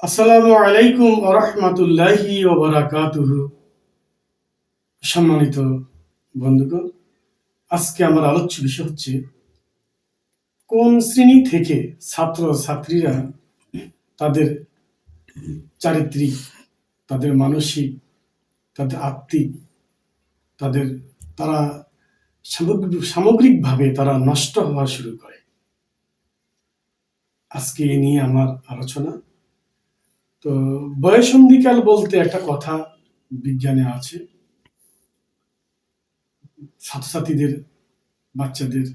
আসসালামু আলাইকুম ওয়া রাহমাতুল্লাহি ওয়া বারাকাতুহু। সম্মানিত বন্ধুগণ, আজকে আমার আলোচ্য বিষয় হচ্ছে কোন শ্রেণী থেকে ছাত্রছাত্রীরা তাদের চারিত্রিক, তাদের মানসিক, তাদের আত্মিক, তাদের তারা সামগ্রিকভাবে তারা নষ্ট হওয়া শুরু করে। আজকে এ নিয়ে আমার আলোচনা। তো বয়ঃসন্ধিকাল বলতে একটা কথা বিজ্ঞানে আছে। ছাত্রছাত্রীদের, বাচ্চাদের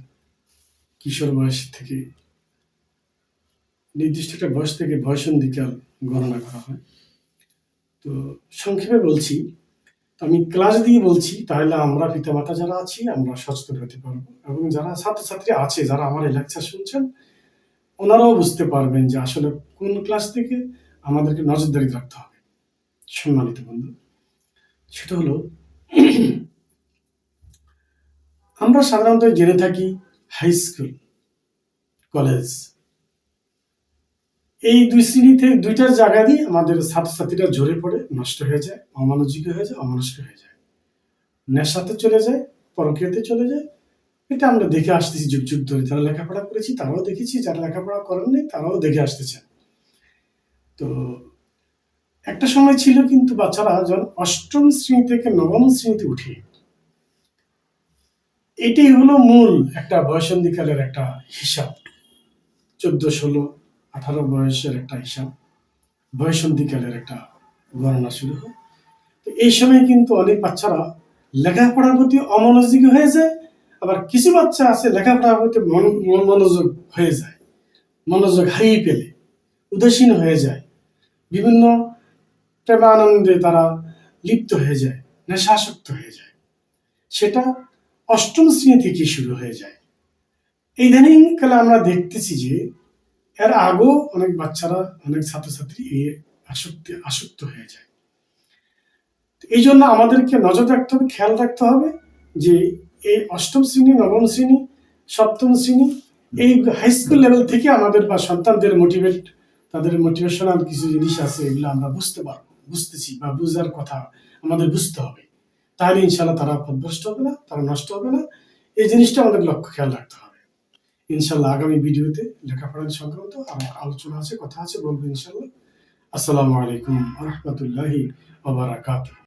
কিশোর বয়স থেকে নির্দিষ্ট একটা বয়স থেকে বয়ঃসন্ধিকাল গণনা করা হয়। তো সংক্ষেপে বলছি, আমি ক্লাস দিয়ে বলছি, তাহলে আমরা পিতামাতা যারা আছি আমরা সচেতন হতে পারবো, এবং যারা ছাত্রছাত্রী আছে যারা আমার এই লেকচার শুনছেন ওনারাও বুঝতে পারবেন যে আসলে কোন ক্লাস থেকে আমাদেরকে নজরদারি রাখতে হবে। সম্মানিত বন্ধু, সেটা হলো আমরা সাধারণত জেনে থাকি হাই স্কুল, কলেজ, এই দুই শ্রেণীতে দুইটার জায়গা দিয়ে আমাদের ছাত্রছাত্রীরা ঝরে পড়ে, নষ্ট হয়ে যায়, অমনোযোগী হয়ে যায়, অমনস্ক হয়ে যায়, নেশাতে চলে যায়, পরকীয়াতে চলে যায়। এটা আমরা দেখে আসতেছি যুগ যুগ ধরে। যারা লেখাপড়া করেছি তারাও দেখেছি, যারা লেখাপড়া করেননি তারাও দেখে আসতেছেন। তো একটা সময় ছিল কিন্তু বাচ্চারা যখন অষ্টম শ্রেণী থেকে নবম শ্রেণীতে উঠে, এটাই হলো মূল একটা বয়ঃসন্ধিকালের একটা হিসাব। 14, 16, 18 বয়সের একটা হিসাব, বয়ঃসন্ধিকালের একটা গণনা শুরু হয়। তো এই সময় কিন্তু অনেক বাচ্চারা লেখাপড়ার প্রতি অমনোযোগী হয়ে যায়, আবার কিছু বাচ্চা আছে লেখাপড়ার প্রতি মনোযোগ হয়ে যায়, মনোযোগ হারিয়ে ফেলে, উদাসীন হয়ে যায়, বিভিন্ন প্রেমানন্দে তারা লিপ্ত হয়ে যায়, নেশাসক্ত হয়ে যায়। সেটা অষ্টম শ্রেণী থেকে শুরু হয়ে যায়। ইদানিং কালে আমরা দেখতেছি যে এর আগেও অনেক বাচ্চারা, অনেক ছাত্রছাত্রী এই আসক্ত হয়ে যায়। এই জন্য আমাদেরকে নজর রাখতে হবে, খেয়াল রাখতে হবে যে এই অষ্টম শ্রেণী, নবম শ্রেণী, সপ্তম শ্রেণী, এই হাই স্কুল লেভেল থেকে আমাদের বা সন্তানদের তাদের মোটিভেশনাল কিছু জিনিস আছে, এগুলো আমরা বুঝতে পারবো, বুঝতেছি বা বুঝার কথা আমাদের বুঝতে হবে। তাহলে ইনশাল্লাহ তারা পথভ্রষ্ট হবে না, তারা নষ্ট হবে না। এই জিনিসটা আমাদের লক্ষ্য খেয়াল রাখতে হবে। ইনশাল্লাহ আগামী ভিডিওতে লেখাপড়া সংক্রান্ত আমার আলোচনা আছে, কথা আছে, বলবো ইনশাল্লাহ। আসসালামু আলাইকুম ওয়া রাহমাতুল্লাহি ওয়া বারাকাতুহু।